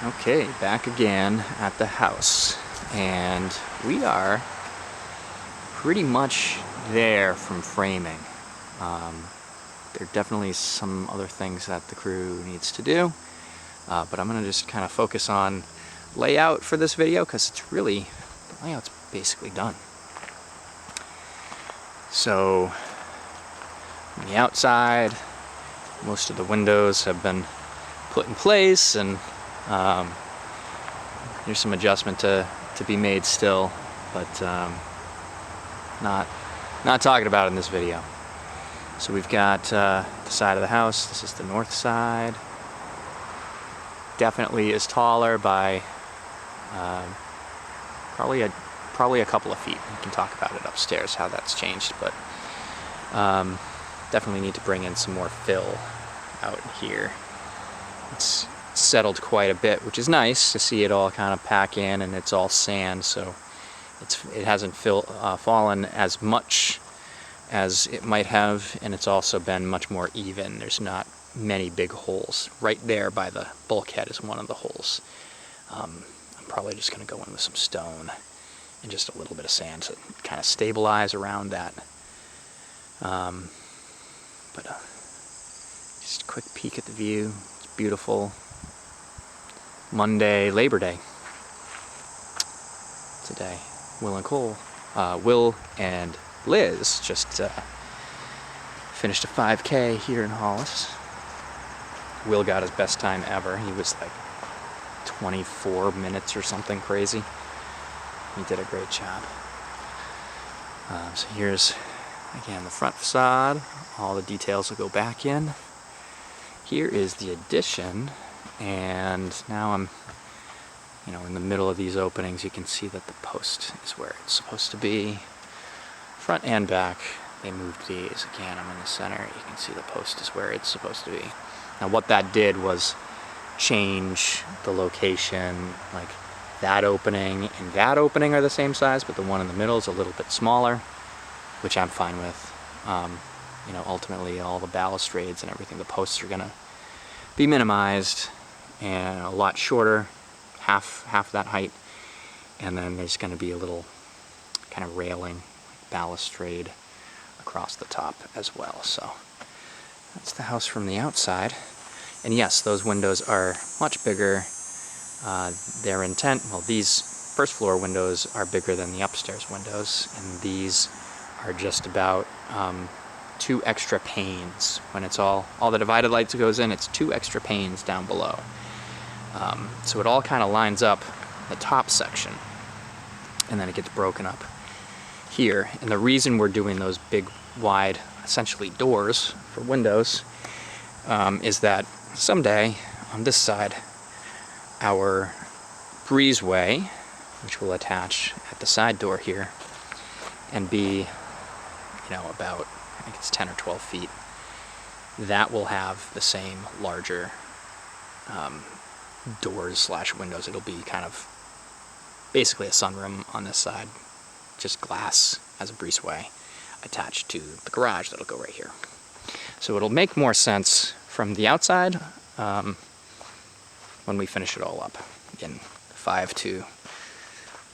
Okay, back again at the house, and we are pretty much there from framing. There are definitely some other things that the crew needs to do, but I'm going to just kind of focus on layout for this video because the layout's basically done. So, on the outside, most of the windows have been put in place, and there's some adjustment to be made still, but not talking about it in this video. So we've got the side of the house. This is the north side. Definitely is taller by probably a couple of feet. We can talk about it upstairs, how that's changed, but definitely need to bring in some more fill out here. It's settled quite a bit, which is nice to see it all kind of pack in, and it's all sand, so it hasn't fallen as much as it might have, and it's also been much more even. There's not many big holes. Right there by the bulkhead is one of the holes. I'm probably just going to go in with some stone and just a little bit of sand to kind of stabilize around that. Just a quick peek at the view. It's beautiful. Monday, Labor Day today. Will and Liz just finished a 5K here in Hollis. Will got his best time ever. He was like 24 minutes or something crazy. He did a great job. So here's, again, the front facade. All the details will go back in. Here is the addition, and now I'm in the middle of these openings. You can see that the post is where it's supposed to be. Front and back, they moved these. Again, I'm in the center. You can see the post is where it's supposed to be. Now what that did was change the location. Like that opening and that opening are the same size, but the one in the middle is a little bit smaller, which I'm fine with. Ultimately all the balustrades and everything, the posts are gonna be minimized and a lot shorter, half that height, and then there's going to be a little kind of railing, balustrade across the top as well. So that's the house from the outside, and yes, those windows are much bigger. Their intent, well, these first floor windows are bigger than the upstairs windows, and these are just about 2 extra panes. When it's all the divided lights goes in, it's 2 extra panes down below. So it all kind of lines up the top section, and then it gets broken up here. And the reason we're doing those big, wide, essentially doors for windows, is that someday on this side, our breezeway, which will attach at the side door here and be, about, I think it's 10 or 12 feet, that will have the same larger doors/windows. It'll be kind of basically a sunroom on this side, just glass as a breezeway attached to the garage that'll go right here. So it'll make more sense from the outside when we finish it all up in 5 to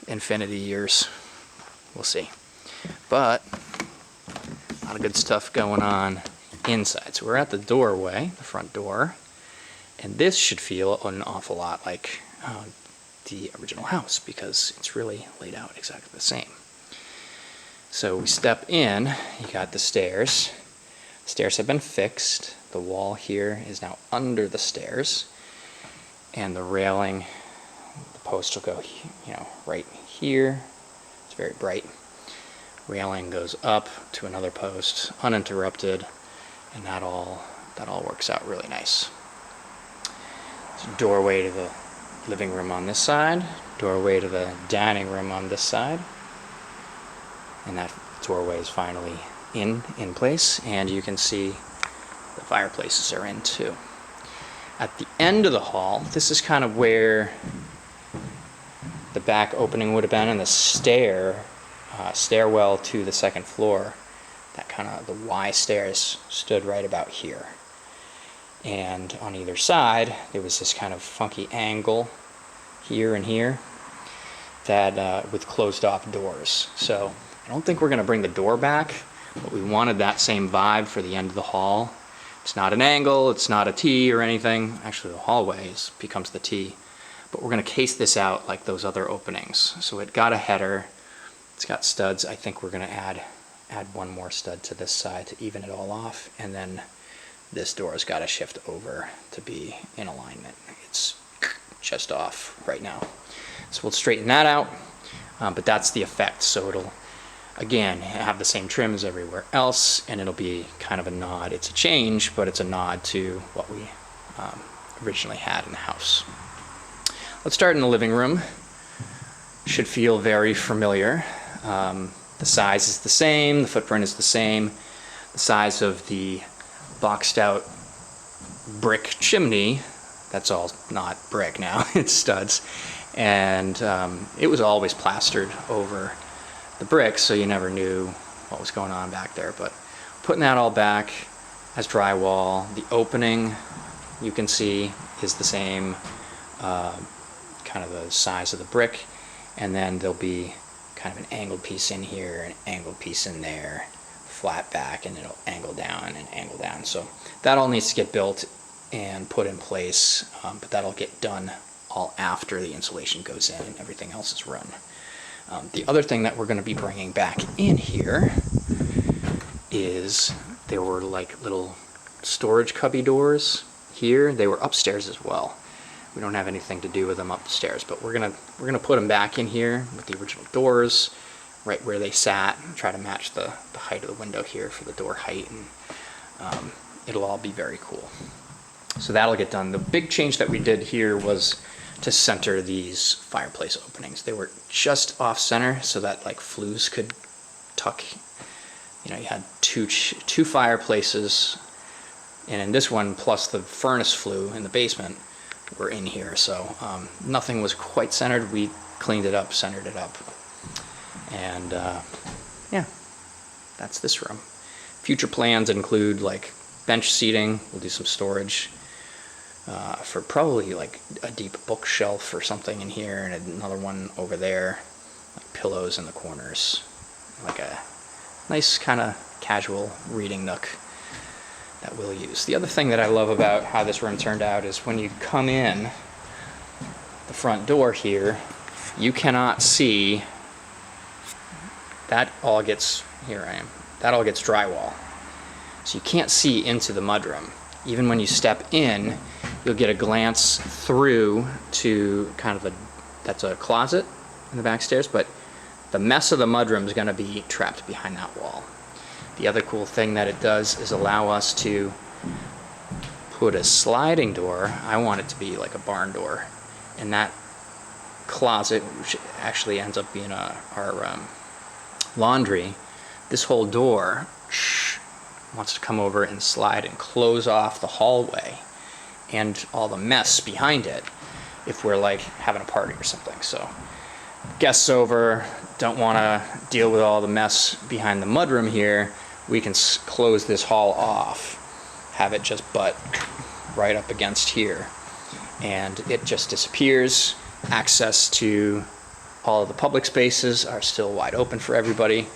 infinity years. We'll see. But a lot of good stuff going on inside. So we're at the doorway, the front door. And this should feel an awful lot like the original house, because it's really laid out exactly the same. So we step in, you got the stairs. Stairs have been fixed. The wall here is now under the stairs. And the railing, the post will go, right here. It's very bright. Railing goes up to another post, uninterrupted, and that all works out really nice. Doorway to the living room on this side, doorway to the dining room on this side, and that doorway is finally in place, and you can see the fireplaces are in too. At the end of the hall, this is kind of where the back opening would have been, and the stairwell to the second floor, that kind of the Y stairs stood right about here. And on either side, there was this kind of funky angle here and here that with closed off doors. So I don't think we're going to bring the door back, but we wanted that same vibe for the end of the hall. It's not an angle, it's not a T or anything. Actually, the hallway becomes the T. But we're going to case this out like those other openings. So it got a header, it's got studs. I think we're going to add one more stud to this side to even it all off, and then this door's got to shift over to be in alignment. It's just off right now. So we'll straighten that out, but that's the effect. So it'll, again, have the same trim as everywhere else, and it'll be kind of a nod. It's a change, but it's a nod to what we originally had in the house. Let's start in the living room. Should feel very familiar. The size is the same, the footprint is the same. The size of the boxed out brick chimney, that's all not brick now, it's studs. And it was always plastered over the bricks, so you never knew what was going on back there. But putting that all back as drywall, the opening you can see is the same, kind of the size of the brick, and then there'll be kind of an angled piece in here, an angled piece in there, flat back, and it'll angle down and angle down. So that all needs to get built and put in place, but that'll get done all after the insulation goes in and everything else is run. The other thing that we're going to be bringing back in here is there were like little storage cubby doors here. They were upstairs as well. We don't have anything to do with them upstairs, but we're gonna put them back in here with the original doors, right where they sat, and try to match the height of the window here for the door height, and it'll all be very cool. So that'll get done. The big change that we did here was to center these fireplace openings. They were just off center so that like flues could tuck. You know, you had two fireplaces, and in this one, plus the furnace flue in the basement, were in here. So nothing was quite centered. We cleaned it up, centered it up, and yeah, that's this room. Future plans include like bench seating. We'll do some storage for probably like a deep bookshelf or something in here, and another one over there, like pillows in the corners, like a nice kind of casual reading nook that we'll use. The other thing that I love about how this room turned out is when you come in the front door here, you cannot see, that all gets, here I am, that all gets drywall. So you can't see into the mudroom. Even when you step in, you'll get a glance through to kind of that's a closet in the back stairs, but the mess of the mudroom is going to be trapped behind that wall. The other cool thing that it does is allow us to put a sliding door. I want it to be like a barn door, and that closet, which actually ends up being our laundry, this whole door wants to come over and slide and close off the hallway and all the mess behind it if we're like having a party or something. So guests over, don't want to deal with all the mess behind the mudroom here, we can close this hall off, have it just butt right up against here, and it just disappears. Access to all of the public spaces are still wide open for everybody,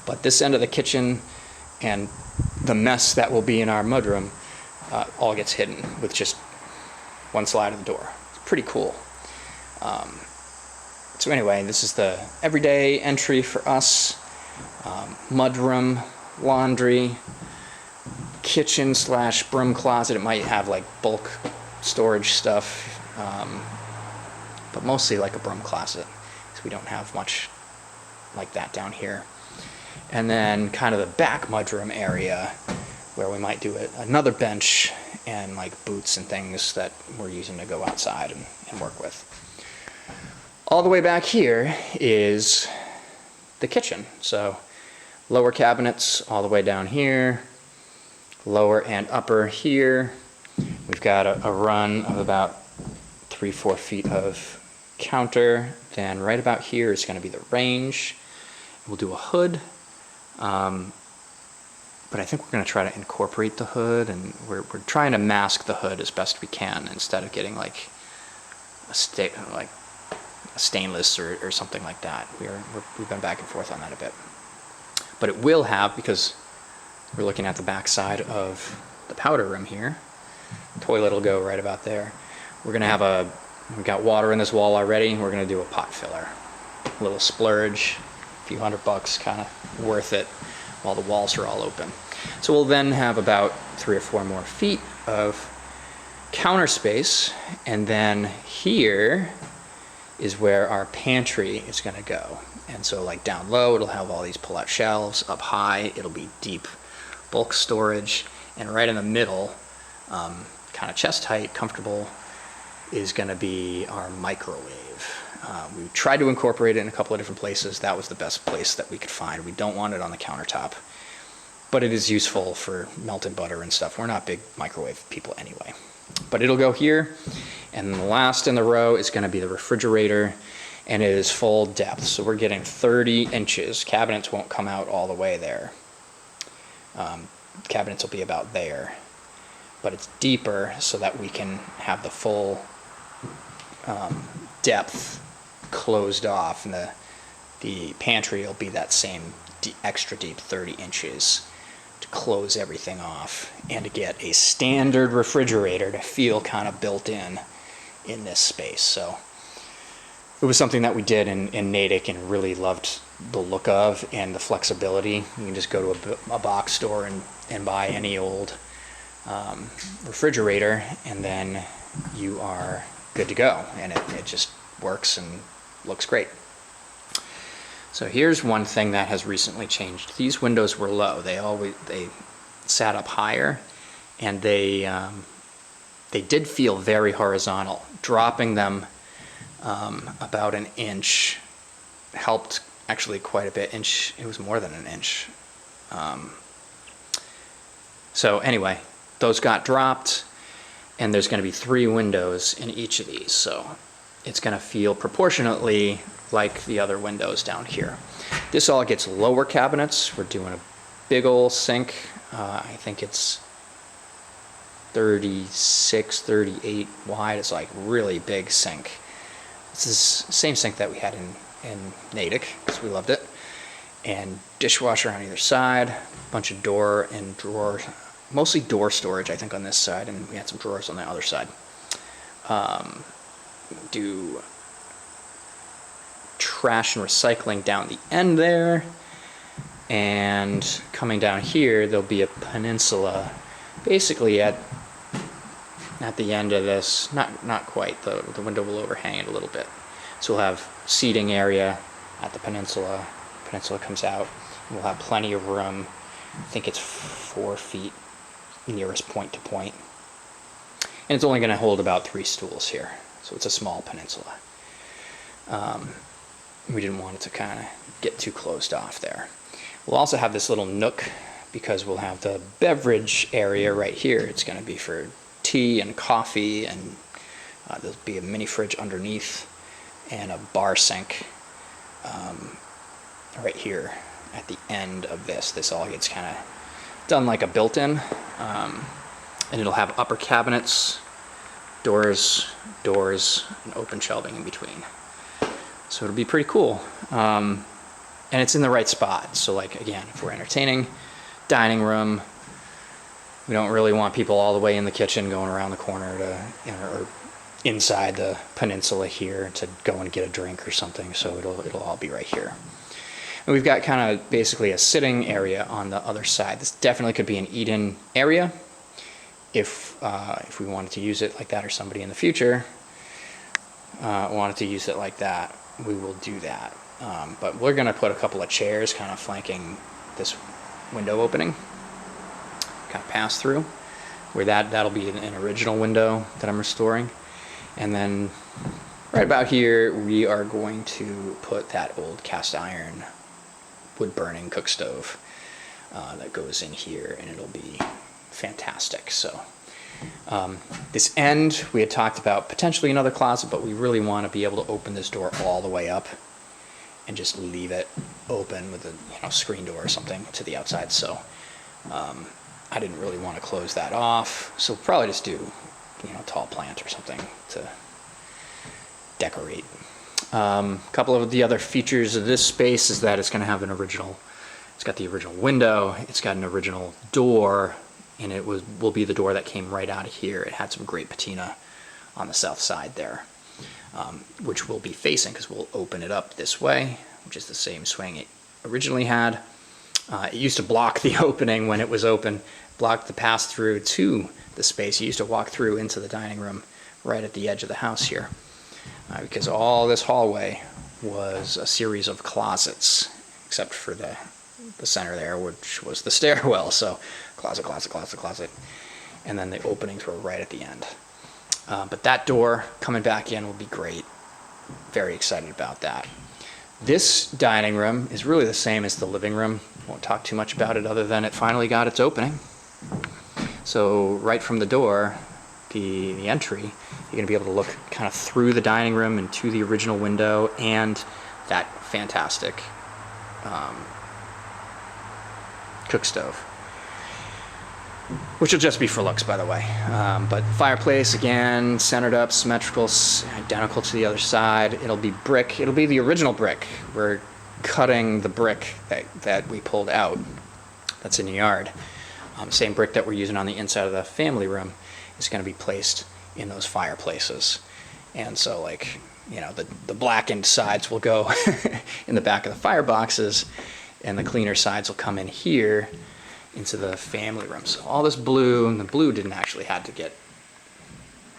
but this end of the kitchen and the mess that will be in our mudroom all gets hidden with just one slide of the door. It's pretty cool. So anyway, this is the everyday entry for us. Mudroom, laundry, kitchen / broom closet. It might have like bulk storage stuff, but mostly like a broom closet, because we don't have much like that down here. And then kind of the back mudroom area where we might do another bench and like boots and things that we're using to go outside and work with. All the way back here is the kitchen. So lower cabinets all the way down here, lower and upper here. We've got a run of about 3-4 feet of counter. Then right about here is going to be the range. We'll do a hood. but I think we're going to try to incorporate the hood, and we're trying to mask the hood as best we can instead of getting like a stainless or something like that. We've been back and forth on that a bit. But it will have, because we're looking at the back side of the powder room here, toilet will go right about there. We're going to have we've got water in this wall already, we're going to do a pot filler. A little splurge, a few $100, kind of worth it while the walls are all open. So we'll then have about 3 or 4 more feet of counter space, and then here is where our pantry is going to go. And so like down low, it'll have all these pull-out shelves. Up high, it'll be deep bulk storage. And right in the middle, kind of chest height, comfortable, is going to be our microwave. We tried to incorporate it in a couple of different places. That was the best place that we could find. We don't want it on the countertop, but it is useful for melting butter and stuff. We're not big microwave people anyway. But it'll go here, and the last in the row is going to be the refrigerator, and it is full depth. So we're getting 30 inches. Cabinets won't come out all the way there. Cabinets will be about there, but it's deeper so that we can have the full depth closed off, and the pantry will be that same extra deep 30 inches to close everything off and to get a standard refrigerator to feel kind of built in this space. So it was something that we did in Natick and really loved the look of and the flexibility. You can just go to a box store and buy any old refrigerator, and then you are good to go, and it just works and looks great. So here's one thing that has recently changed. These windows were low. They sat up higher, and they did feel very horizontal. Dropping them about an inch helped actually quite a bit. It was more than an inch. So anyway, those got dropped, and there's going to be 3 windows in each of these. So it's going to feel proportionately like the other windows down here. This all gets lower cabinets. We're doing a big old sink. I think it's 36, 38 wide. It's like really big sink. It's the same sink that we had in Natick, because we loved it. And dishwasher on either side, bunch of door and drawer, mostly door storage I think on this side, and we had some drawers on the other side. Do trash and recycling down the end there, and coming down here there'll be a peninsula basically at the end of this. Not quite, the window will overhang it a little bit, so we'll have seating area at the peninsula comes out, and we'll have plenty of room. I think it's 4 feet nearest point to point, and it's only going to hold about 3 stools here, so it's a small peninsula. We didn't want it to kind of get too closed off there. We'll also have this little nook, because we'll have the beverage area right here. It's going to be for tea and coffee, and there'll be a mini fridge underneath and a bar sink right here at the end of this. This all gets kind of done like a built-in, and it'll have upper cabinets, doors, and open shelving in between. So it'll be pretty cool. And it's in the right spot. So like, again, if we're entertaining, dining room, we don't really want people all the way in the kitchen going around the corner to, or inside the peninsula here to go and get a drink or something. So it'll all be right here. And we've got kind of basically a sitting area on the other side. This definitely could be an eat-in area if we wanted to use it like that, or somebody in the future wanted to use it like that. We will do that. But we're going to put a couple of chairs kind of flanking this window opening, kind of pass through, where that'll be an original window that I'm restoring. And then right about here, we are going to put that old cast iron wood burning cook stove that goes in here, and it'll be fantastic. So this end, we had talked about potentially another closet, but we really want to be able to open this door all the way up and just leave it open with a screen door or something to the outside. So I didn't really want to close that off, so we'll probably just do, tall plant or something to decorate. A couple of the other features of this space is that it's going to have it's got the original window, it's got an original door, and it will be the door that came right out of here. It had some great patina on the south side there, which we'll be facing because we'll open it up this way, which is the same swing it originally had. It used to block the opening when it was open, blocked the pass through to the space. You used to walk through into the dining room right at the edge of the house here, because all this hallway was a series of closets, except for the center there, which was the stairwell. So closet, closet, closet, closet, and then the openings were right at the end. But that door coming back in will be great. Very excited about that. This dining room is really the same as the living room. Won't talk too much about it other than it finally got its opening. So right from the door, the entry, you're going to be able to look kind of through the dining room and to the original window and that fantastic cook stove, which will just be for looks, by the way. But fireplace, again, centered up, symmetrical, identical to the other side. It'll be brick. It'll be the original brick. We're cutting the brick that we pulled out that's in the yard. Same brick that we're using on the inside of the family room is going to be placed in those fireplaces. And so, like, the blackened sides will go in the back of the fireboxes, and the cleaner sides will come in here into the family room. So all this blue, and the blue didn't actually have to get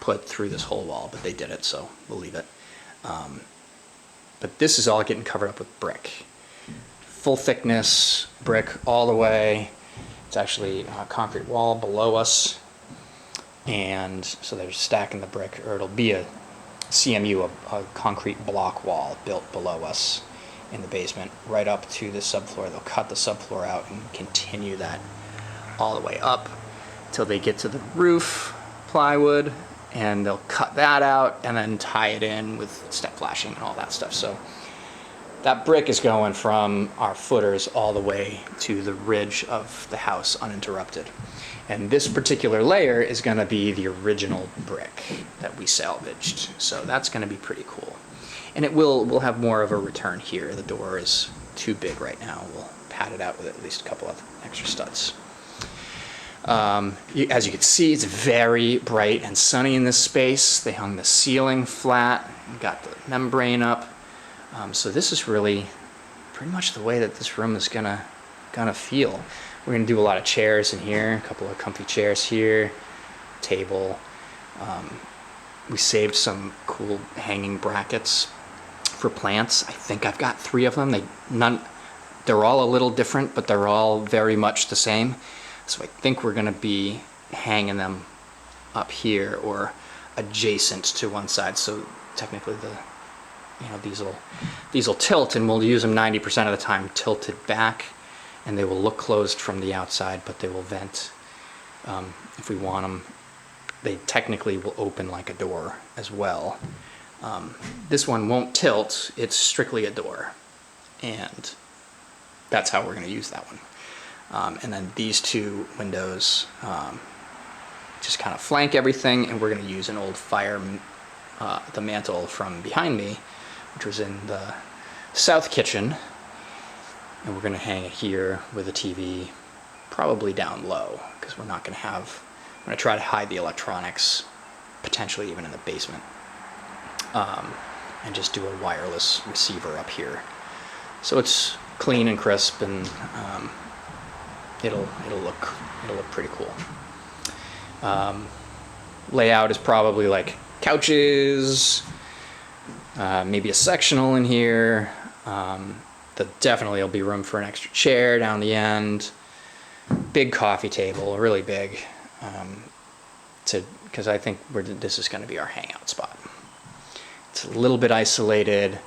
put through this whole wall, but they did it, so we'll leave it. But this is all getting covered up with brick. Full thickness brick all the way. It's actually a concrete wall below us. And so they're stacking the brick, or it'll be a CMU, a concrete block wall built below us in the basement, right up to the subfloor. They'll cut the subfloor out and continue that all the way up till they get to the roof plywood, and they'll cut that out and then tie it in with step flashing and all that stuff. So that brick is going from our footers all the way to the ridge of the house uninterrupted. And this particular layer is going to be the original brick that we salvaged. So that's going to be pretty cool. And we'll have more of a return here. The door is too big right now. We'll pad it out with at least a couple of extra studs. As you can see, it's very bright and sunny in this space. They hung the ceiling flat and got the membrane up. So this is really pretty much the way that this room is gonna feel. We're gonna do a lot of chairs in here, a couple of comfy chairs here, table. We saved some cool hanging brackets for plants. I think I've got 3 of them. They're all a little different, but they're all very much the same. So I think we're going to be hanging them up here or adjacent to one side. So technically these will tilt, and we'll use them 90% of the time tilted back, and they will look closed from the outside, but they will vent if we want them. They technically will open like a door as well. This one won't tilt, it's strictly a door, and that's how we're going to use that one. And then these 2 windows just kind of flank everything, and we're going to use an old the mantle from behind me, which was in the south kitchen, and we're going to hang it here with a TV, probably down low, because I'm going to try to hide the electronics, potentially even in the basement, and just do a wireless receiver up here. So it's clean and crisp, and it'll look pretty cool. Layout is probably like couches, maybe a sectional in here. Definitely will be room for an extra chair down the end. Big coffee table, really big, because I think this is going to be our hangout spot. It's a little bit isolated.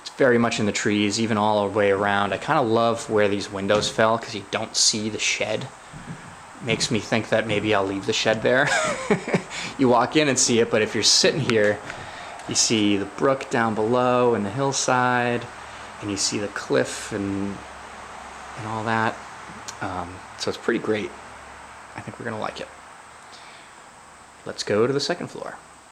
It's very much in the trees, even all the way around. I kind of love where these windows fell because you don't see the shed. Makes me think that maybe I'll leave the shed there. You walk in and see it, but if you're sitting here, you see the brook down below and the hillside, and you see the cliff and all that. So it's pretty great. I think we're gonna like it. Let's go to the second floor.